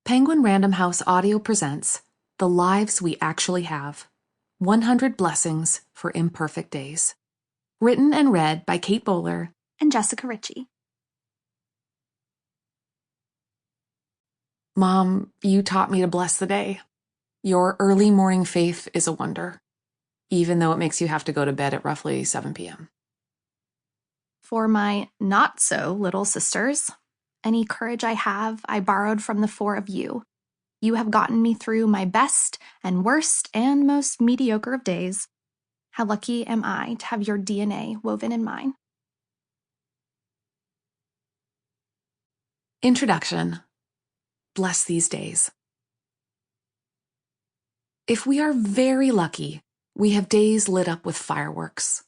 Penguin Random House Audio presents The Lives We Actually Have, 100 Blessings for Imperfect Days. Written and read by Kate Bowler and Jessica Richie. Mom, you taught me to bless the day. Your early morning faith is a wonder, even though it makes you have to go to bed at roughly 7 p.m. For my not-so-little sisters, any courage I have, I borrowed from the four of you. You have gotten me through my best and worst and most mediocre of days. How lucky am I to have your DNA woven in mine? Introduction. Bless these days. If we are very lucky, we have days lit up with fireworks.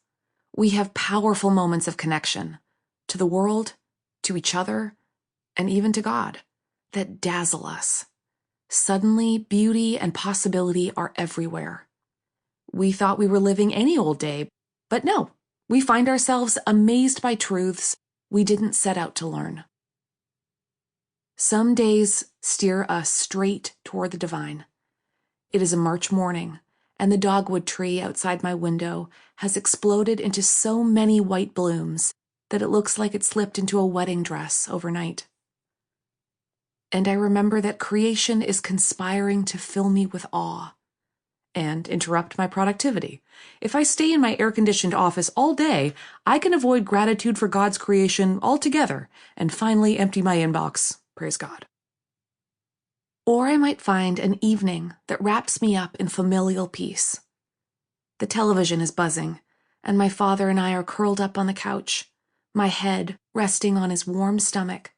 We have powerful moments of connection to the world, to each other, and even to God that dazzle us. Suddenly, beauty and possibility are everywhere. We thought we were living any old day, but no, we find ourselves amazed by truths we didn't set out to learn. Some days steer us straight toward the divine. It is a March morning, and the dogwood tree outside my window has exploded into so many white blooms that it looks like it slipped into a wedding dress overnight. And I remember that creation is conspiring to fill me with awe and interrupt my productivity. If I stay in my air-conditioned office all day, I can avoid gratitude for God's creation altogether and finally empty my inbox, praise God. Or I might find an evening that wraps me up in familial peace. The television is buzzing, and my father and I are curled up on the couch, my head resting on his warm stomach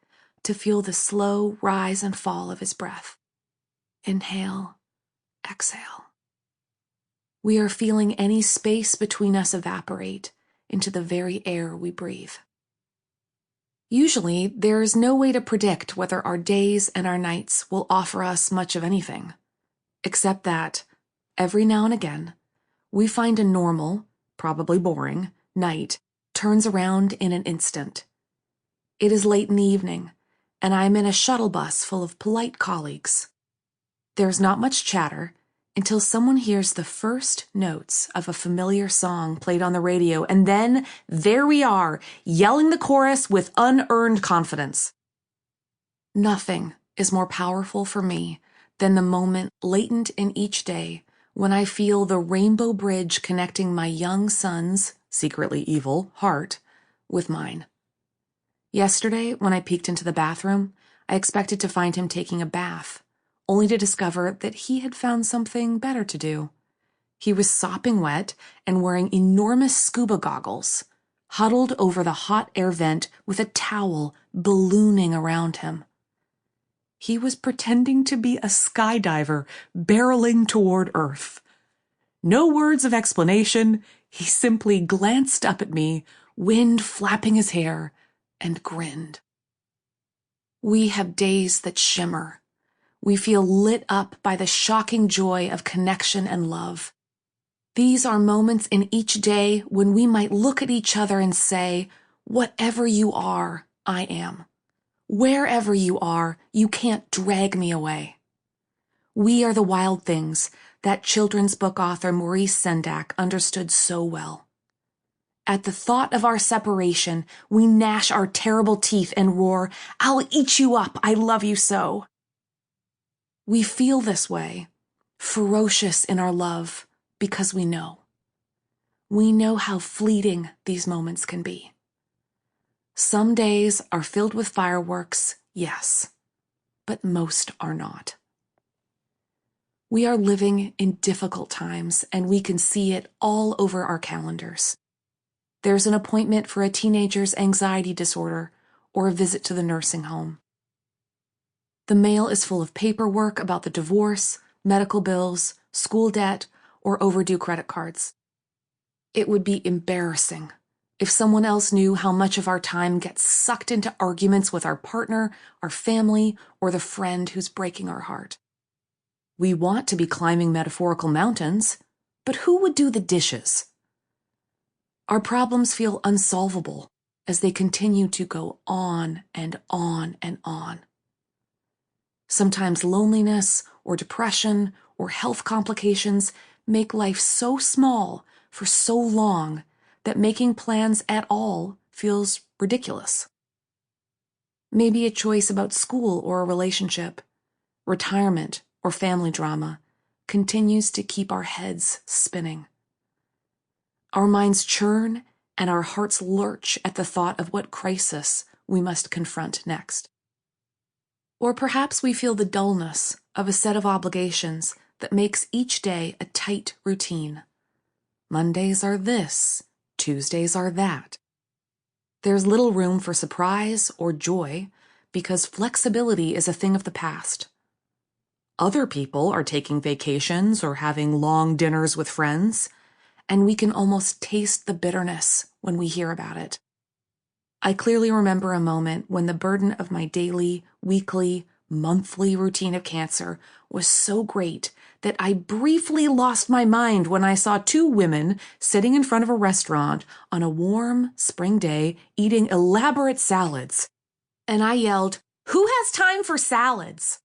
to feel the slow rise and fall of his breath. Inhale, exhale. We are feeling any space between us evaporate into the very air we breathe. Usually, there is no way to predict whether our days and our nights will offer us much of anything, except that, every now and again, we find a normal, probably boring, night turns around in an instant. It is late in the evening, and I am in a shuttle bus full of polite colleagues. There's not much chatter until someone hears the first notes of a familiar song played on the radio, and then there we are, yelling the chorus with unearned confidence. Nothing is more powerful for me than the moment latent in each day when I feel the rainbow bridge connecting my young son's, secretly evil, heart with mine. Yesterday, when I peeked into the bathroom, I expected to find him taking a bath, only to discover that he had found something better to do. He was sopping wet and wearing enormous scuba goggles, huddled over the hot air vent with a towel ballooning around him. He was pretending to be a skydiver barreling toward Earth. No words of explanation, he simply glanced up at me, wind flapping his hair, and grinned. We have days that shimmer. We feel lit up by the shocking joy of connection and love. These are moments in each day when we might look at each other and say, whatever you are, I am. Wherever you are, you can't drag me away. We are the wild things that children's book author Maurice Sendak understood so well. At the thought of our separation, we gnash our terrible teeth and roar, I'll eat you up, I love you so. We feel this way, ferocious in our love, because we know. We know how fleeting these moments can be. Some days are filled with fireworks, yes, but most are not. We are living in difficult times, and we can see it all over our calendars. There's an appointment for a teenager's anxiety disorder or a visit to the nursing home. The mail is full of paperwork about the divorce, medical bills, school debt, or overdue credit cards. It would be embarrassing if someone else knew how much of our time gets sucked into arguments with our partner, our family, or the friend who's breaking our heart. We want to be climbing metaphorical mountains, but who would do the dishes? Our problems feel unsolvable as they continue to go on and on and on. Sometimes loneliness or depression or health complications make life so small for so long that making plans at all feels ridiculous. Maybe a choice about school or a relationship, retirement or family drama continues to keep our heads spinning. Our minds churn and our hearts lurch at the thought of what crisis we must confront next. Or perhaps we feel the dullness of a set of obligations that makes each day a tight routine. Mondays are this, Tuesdays are that. There's little room for surprise or joy because flexibility is a thing of the past. Other people are taking vacations or having long dinners with friends, and we can almost taste the bitterness when we hear about it. I clearly remember a moment when the burden of my daily, weekly, monthly routine of cancer was so great that I briefly lost my mind when I saw two women sitting in front of a restaurant on a warm spring day eating elaborate salads. And I yelled, "Who has time for salads?"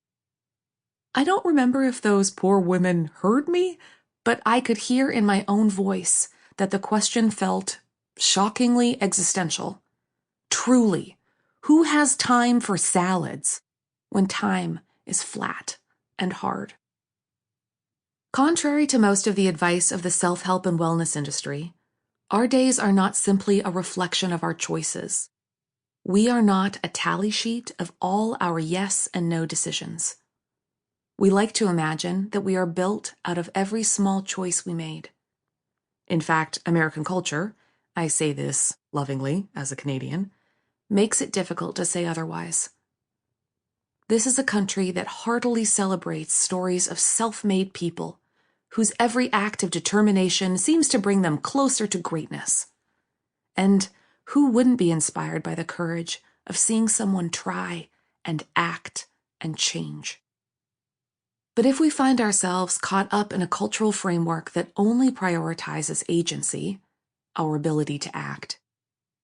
I don't remember if those poor women heard me, but I could hear in my own voice that the question felt shockingly existential. Truly, who has time for salads when time is flat and hard? Contrary to most of the advice of the self-help and wellness industry, our days are not simply a reflection of our choices. We are not a tally sheet of all our yes and no decisions. We like to imagine that we are built out of every small choice we made. In fact, American culture, I say this lovingly as a Canadian, makes it difficult to say otherwise. This is a country that heartily celebrates stories of self-made people whose every act of determination seems to bring them closer to greatness. And who wouldn't be inspired by the courage of seeing someone try and act and change? But if we find ourselves caught up in a cultural framework that only prioritizes agency, our ability to act,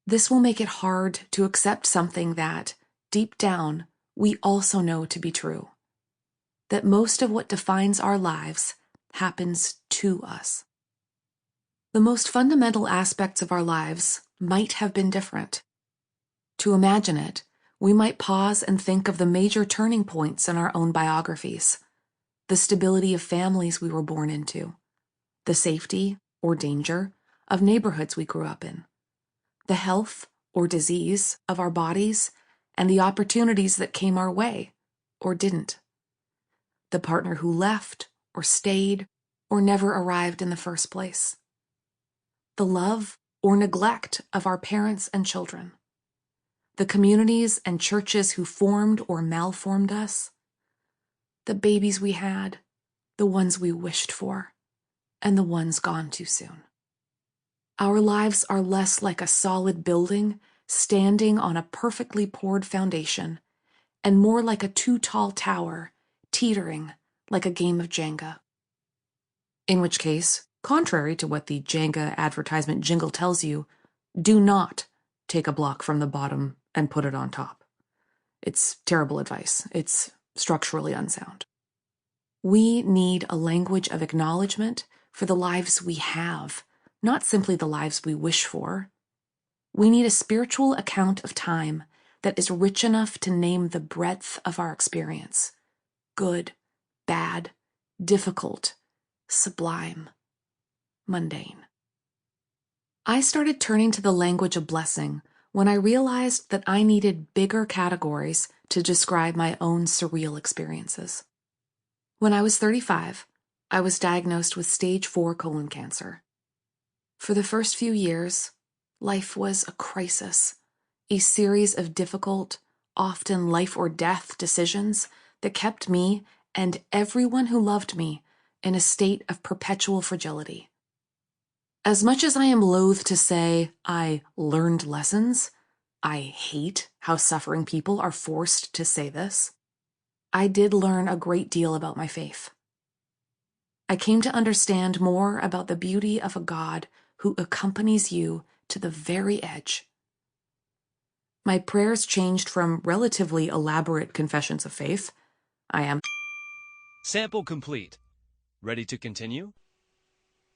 this will make it hard to accept something that, deep down, we also know to be true. That most of what defines our lives happens to us. The most fundamental aspects of our lives might have been different. To imagine it, we might pause and think of the major turning points in our own biographies, the stability of families we were born into, the safety or danger of neighborhoods we grew up in, the health or disease of our bodies, and the opportunities that came our way or didn't, the partner who left or stayed or never arrived in the first place, the love or neglect of our parents and children, the communities and churches who formed or malformed us, the babies we had, the ones we wished for, and the ones gone too soon. Our lives are less like a solid building standing on a perfectly poured foundation, and more like a too-tall tower teetering like a game of Jenga. In which case, contrary to what the Jenga advertisement jingle tells you, do not take a block from the bottom and put it on top. It's terrible advice. It's structurally unsound. We need a language of acknowledgement for the lives we have, not simply the lives we wish for. We need a spiritual account of time that is rich enough to name the breadth of our experience: good, bad, difficult, sublime, mundane. I started turning to the language of blessing when I realized that I needed bigger categories to describe my own surreal experiences. When I was 35, I was diagnosed with stage 4 colon cancer. For the first few years, life was a crisis, a series of difficult, often life or death decisions that kept me and everyone who loved me in a state of perpetual fragility. As much as I am loath to say I learned lessons, I hate how suffering people are forced to say this, I did learn a great deal about my faith. I came to understand more about the beauty of a God who accompanies you to the very edge. My prayers changed from relatively elaborate confessions of faith. I am. Sample complete. Ready to continue?